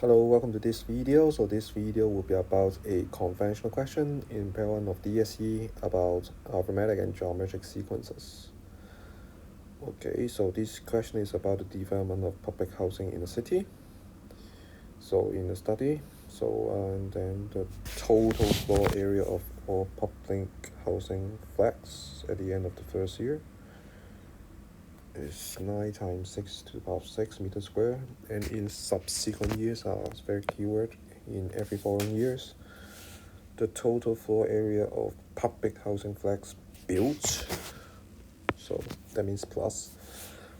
Hello, welcome to this video. So this video will be about a conventional question in pair 1 of DSE about arithmetic and geometric sequences. Okay, so this question is about the development of public housing in the city. So in the study, and then the total floor area of all public housing flats at the end of the first year is 9 times 6 to the power of 6 meters square, and in subsequent years it's very keyword in every following years, the total floor area of public housing flats built, so that means plus,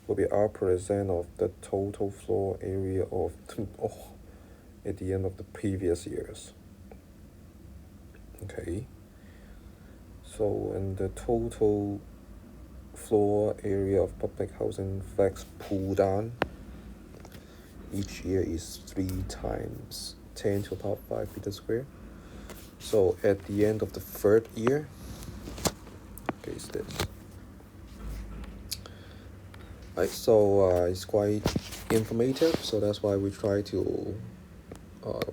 will be R% of the total floor area of at the end of the previous years. Okay, so and the total floor area of public housing flats pulled down each year is 3 times 10 to the power 5 meters square. So at the end of the third year, okay, it's this. Right, so it's quite informative, so that's why we try to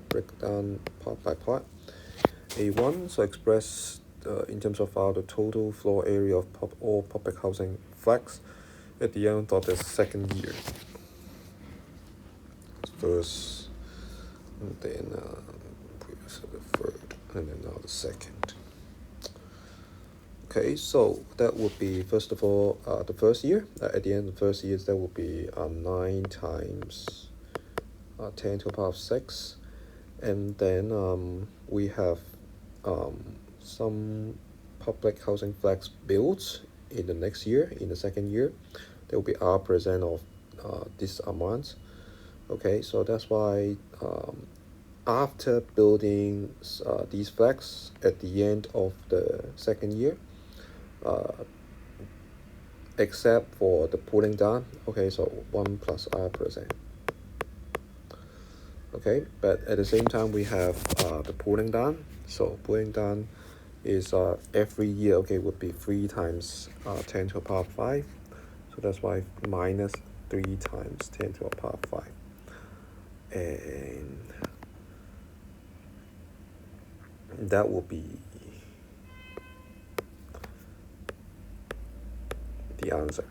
break down part by part. A1, so express in terms of the total floor area of all public housing flats at the end of the second year. First, and then previous the third, and then now the second. Okay, so that would be, first of all, the first year. At the end of the first year, that would be 9 times 10 to the power of 6. And then we have some public housing flats built in the next year, in the second year. There will be R% of this amount. Okay, so that's why after building these flats at the end of the second year, except for the pulling down, okay, so 1 plus R%. Okay, but at the same time we have the pulling down. So pulling down is every year, okay, would be 3 times 10 to the power 5. So that's why minus 3 times 10 to the power 5. And that will be the answer.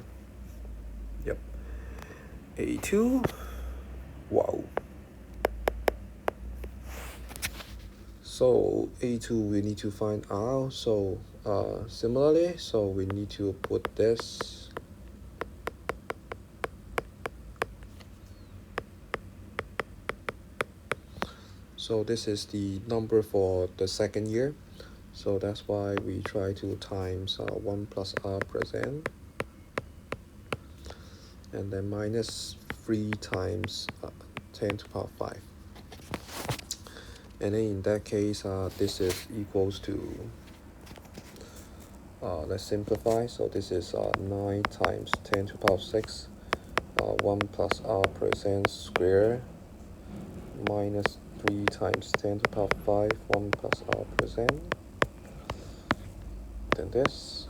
Yep. A2, wow. So A2 we need to find R. So similarly, so we need to put this so this is the number for the second year. So that's why we try to times 1 plus R%, and then minus 3 times 10 to the power 5. And then in that case, this is equals to, let's simplify. So this is 9 times 10 to the power 6, 1 plus R% square, minus 3 times 10 to the power 5, 1 plus R%. Then this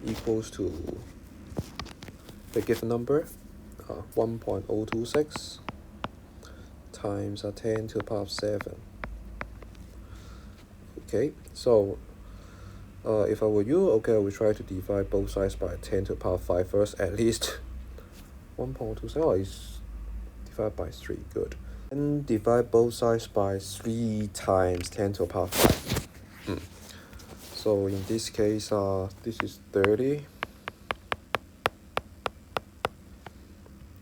equals to the given number, 1.026 times 10 to the power 7. Okay, so if I were you, okay, I would try to divide both sides by 10 to the power 5 first, at least. 1.27 is divided by 3, good. And divide both sides by 3 times 10 to the power 5. So in this case, this is 30.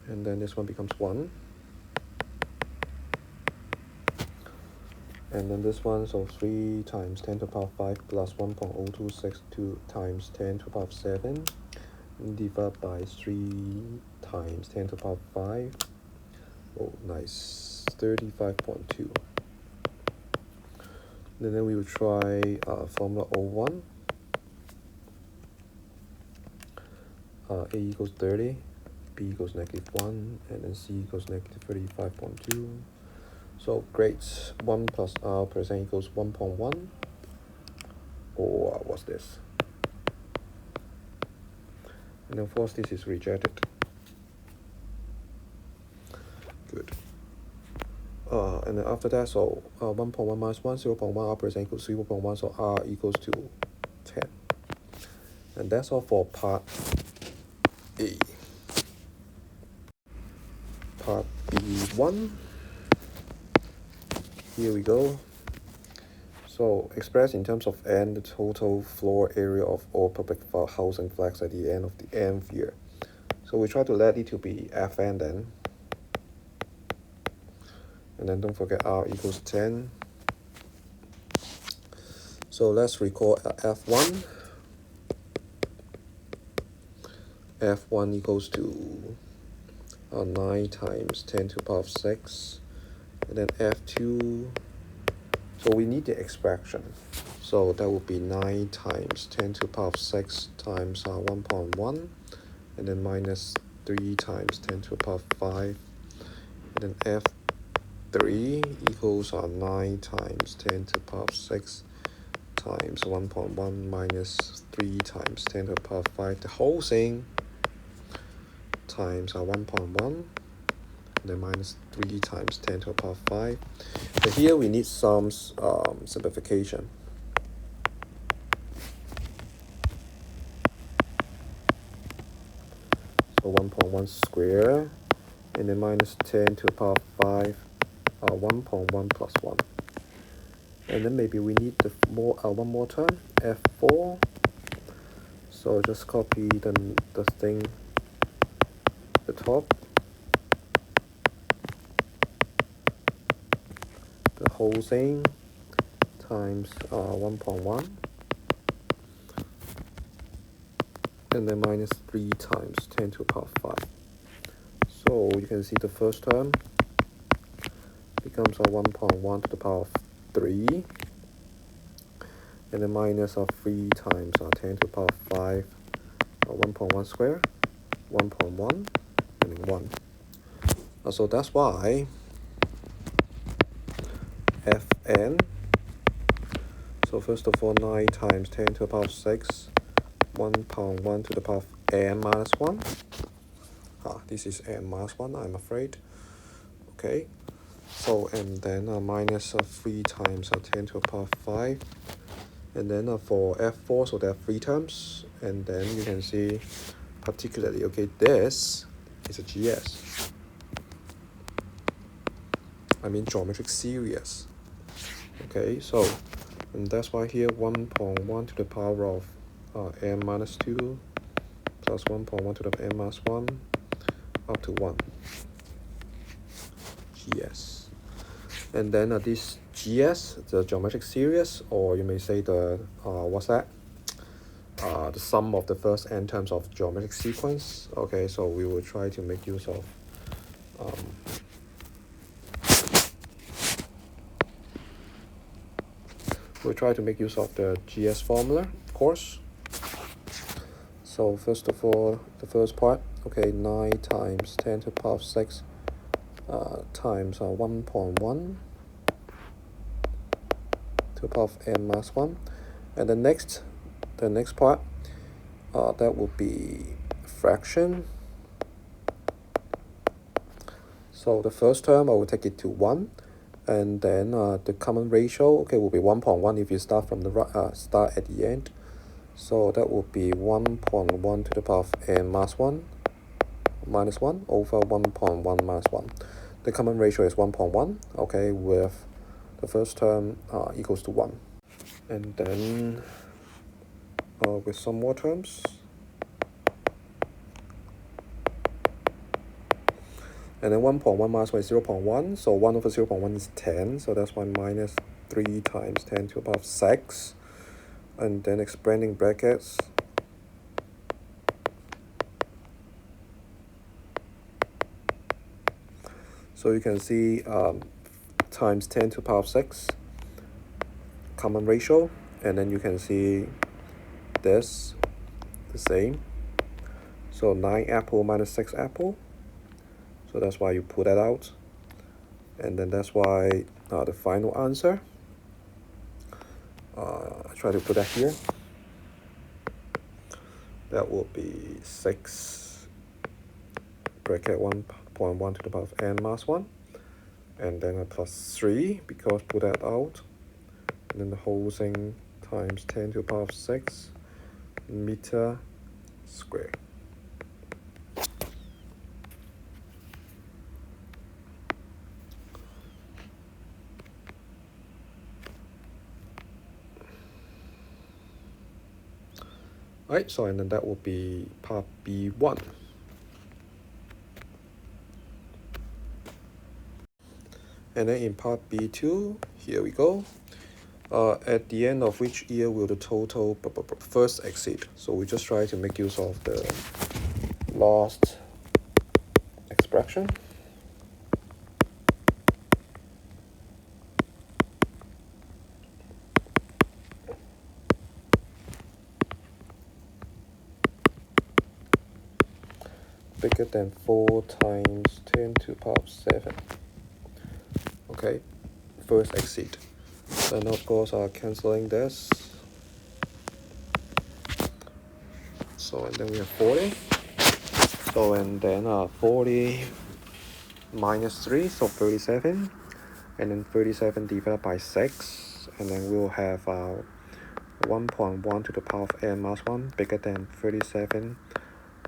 And then this one becomes 1. And then this one, so 3 times 10 to the power 5 plus 1.0262 times 10 to the power 7. Divided by 3 times 10 to the power 5. Oh, nice. 35.2. And then we will try formula O1. A equals 30, B equals -1, and then C equals -35.2. So great, 1 plus R% equals 1.1, or what's this? And of course this is rejected. Good. And then after that, so 1.1 minus 1, 0.1 operator equals 0.1, so R equals to 10. And that's all for part A. Part B1. Here we go. So express in terms of N the total floor area of all public housing flats at the end of the nth year. So we try to let it to be Fn then. And then don't forget R equals 10. So let's recall F1. F1 equals to 9 times 10 to the power of 6. And then F2, so we need the expression. So that would be 9 times 10 to the power of 6 times 1.1. And then minus 3 times 10 to the power of 5. And then F3 equals 9 times 10 to the power of 6 times 1.1 minus 3 times 10 to the power of 5, the whole thing, times 1.1, and then minus 3 times 10 to the power of 5. But here we need some simplification. So 1.1 square, and then minus 10 to the power of 5, 1.1 plus 1. And then maybe we need the one more term, F4. So just copy the thing, the top, the whole thing, times 1.1, and then minus 3 times 10 to the power of 5. So you can see the first term becomes 1.1 to the power of 3, and then minus 3 times 10 to the power of 5, 1.1 square, 1.1, and then 1. So that's why Fn, so first of all 9 times 10 to the power of 6, 1.1 to the power of n minus 1. This is n minus 1, I'm afraid. Okay, so and then minus 3 times 10 to the power of 5. And then for F4, so there are 3 terms. And then you can see particularly, okay, this is a GS. I mean geometric series. Okay, so and that's why here 1.1 to the power of n minus 2 plus 1.1 to the n minus 1 up to 1. GS. And then this GS, the geometric series, or you may say the, what's that? The sum of the first n terms of geometric sequence. Okay, so we will try to make use of we'll try to make use of the GS formula, of course. So first of all, the first part, okay, 9 times 10 to the power of 6 times 1.1 to the power of n minus 1. And the next part, that will be fraction. So the first term, I will take it to 1. And then the common ratio, okay, will be 1.1 if you start from the start at the end. So that will be 1.1 to the power of n minus 1 minus 1 over 1.1 minus 1. The common ratio is 1.1, okay, with the first term equals to 1. And then with some more terms. And then 1.1 minus 1 is 0.1, so 1 over 0.1 is 10, so that's why minus 3 times 10 to the power of 6. And then expanding brackets. So you can see times 10 to the power of 6, common ratio, and then you can see this, the same. So 9 apple minus 6 apple. So that's why you pull that out. And then that's why the final answer, I try to put that here. That will be 6% bracket 1.1 to the power of n minus 1, and then a plus 3 because put that out, and then the whole thing times 10 to the power of 6 meter squared. Right, so and then that will be part B1. And then in part B2, here we go. At the end of which year will the total first exceed? So we just try to make use of the last expression. Bigger than 4 times 10 to the power of 7. Okay, first exceed. Then of course cancelling this. So and then we have 40. So and then 40 minus 3, so 37. And then 37 divided by 6. And then we'll have 1.1 to the power of n minus 1 bigger than 37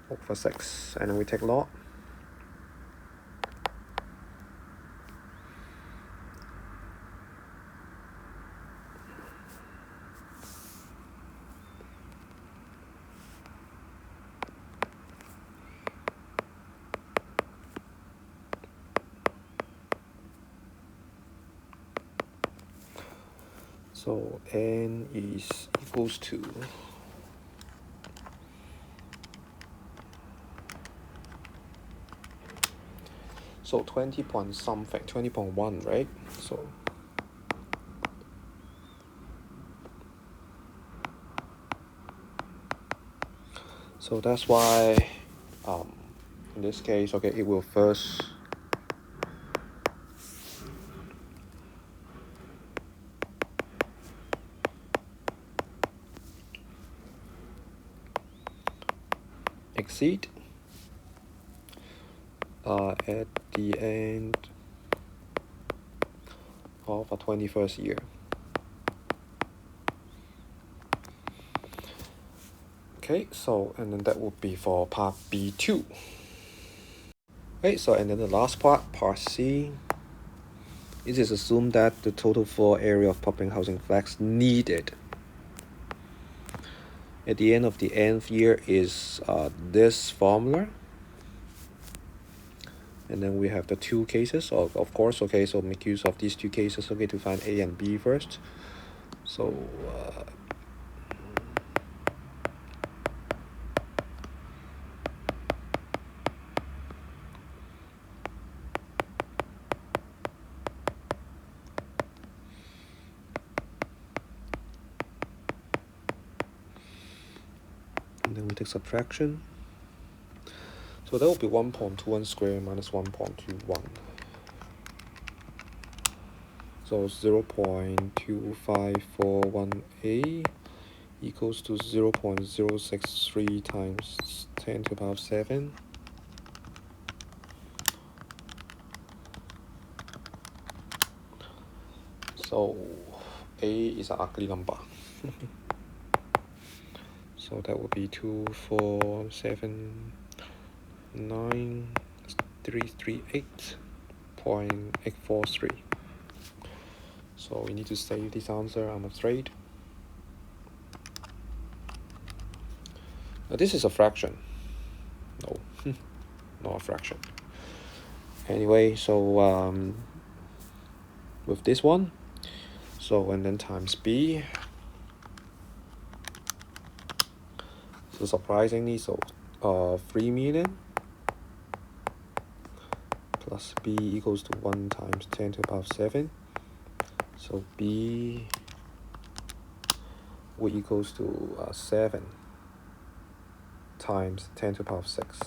over 6. And then we take log. So n is equals to so 20 point something, 20.1, right? So that's why in this case, okay, it will first exceed at the end of a 21st year. Okay, so and then that would be for part B2. Okay, so and then the last part C. It is assumed that the total floor area of public housing flats needed at the end of the nth year is this formula. And then we have the two cases, of course, okay, so make use of these two cases, okay, to find A and B first. So, and then we take subtraction. So that will be 1.21 squared minus 1.21. So 0.2541a equals to 0.063 times 10 to the power of 7. So a is an ugly number. So that would be 2479338.843. So we need to save this answer, I'm afraid. Now this is a fraction. No, not a fraction. Anyway, so with this one, so and then times b. So surprisingly, so 3 million plus b equals to 1 times 10 to the power of 7. So b will equals to 7 times 10 to the power of 6.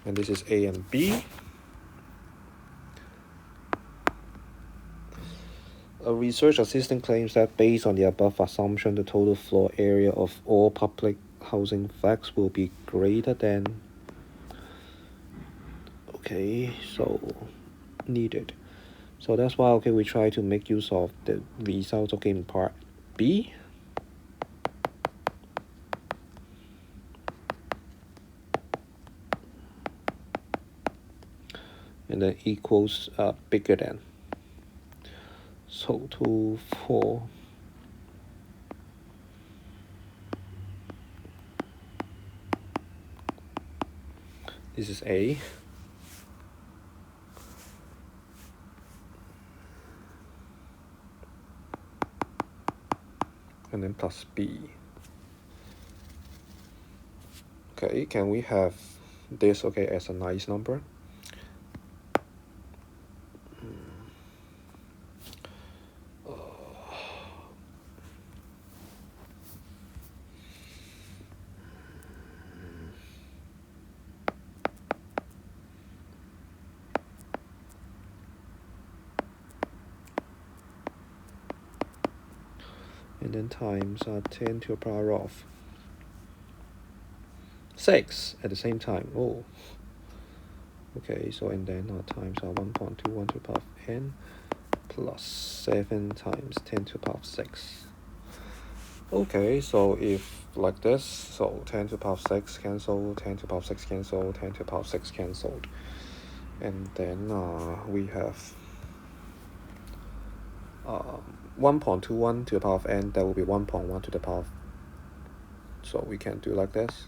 And this is A and B. A research assistant claims that based on the above assumption, the total floor area of all public housing flats will be greater than Okay, so needed. So that's why, okay, we try to make use of the results, okay, in part B. And then equals bigger than. So 2, 4. This is A. And then plus B. Okay, can we have this, okay, as a nice number? And then times 10 to the power of 6 at the same time. Oh, okay, so and then times 1.21 to the power of n plus 7 times 10 to the power of 6. Okay, so if like this, so 10 to the power of 6 cancel, 10 to the power of 6 cancel, 10 to the power of 6 cancelled. And then we have 1.21 to the power of n, that will be 1.1 to the power of, so we can do like this.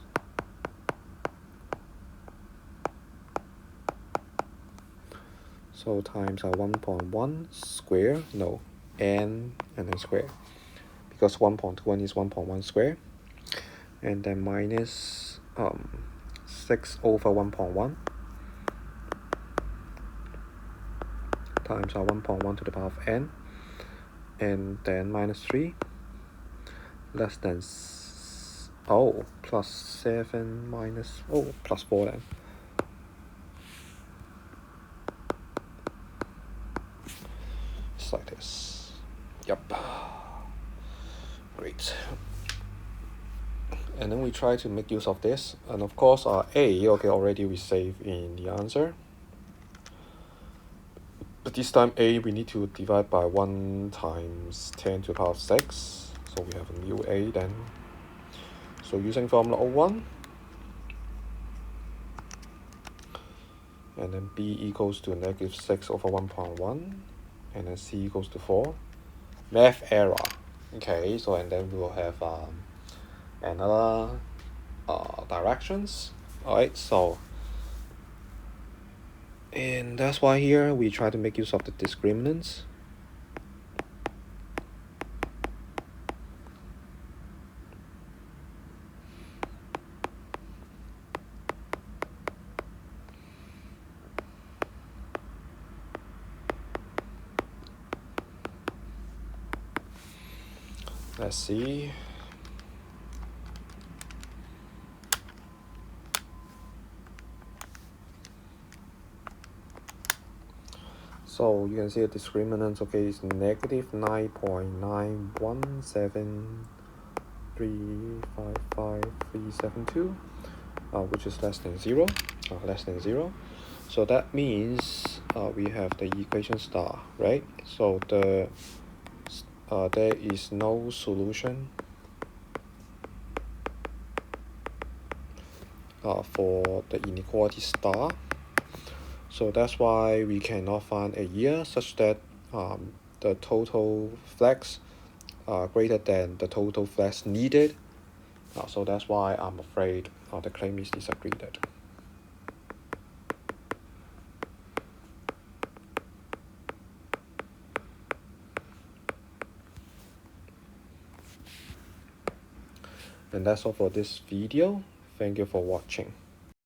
So times 1.1 square, no, n and then square, because 1.1 is 1.1 square, and then minus 6 over 1.1 times 1.1 to the power of n, and then minus 3 less than plus 7 minus plus 4 then. It's like this. Yep. Great. And then we try to make use of this, and of course A, okay, already we save in the answer. But this time A we need to divide by 1 times 10 to the power of 6. So we have a new A then. So using formula O1, and then B equals to negative 6 over 1.1, and then C equals to 4. Math error. Okay, so and then we will have another directions. Alright, so and that's why here we try to make use of the discriminants. Let's see. So you can see the discriminant, okay, is negative 9.917355,372, which is less than 0, So that means we have the equation star, right? So there is no solution for the inequality star. So that's why we cannot find a year such that the total flags are greater than the total flags needed. So that's why I'm afraid the claim is disagreed. And that's all for this video. Thank you for watching.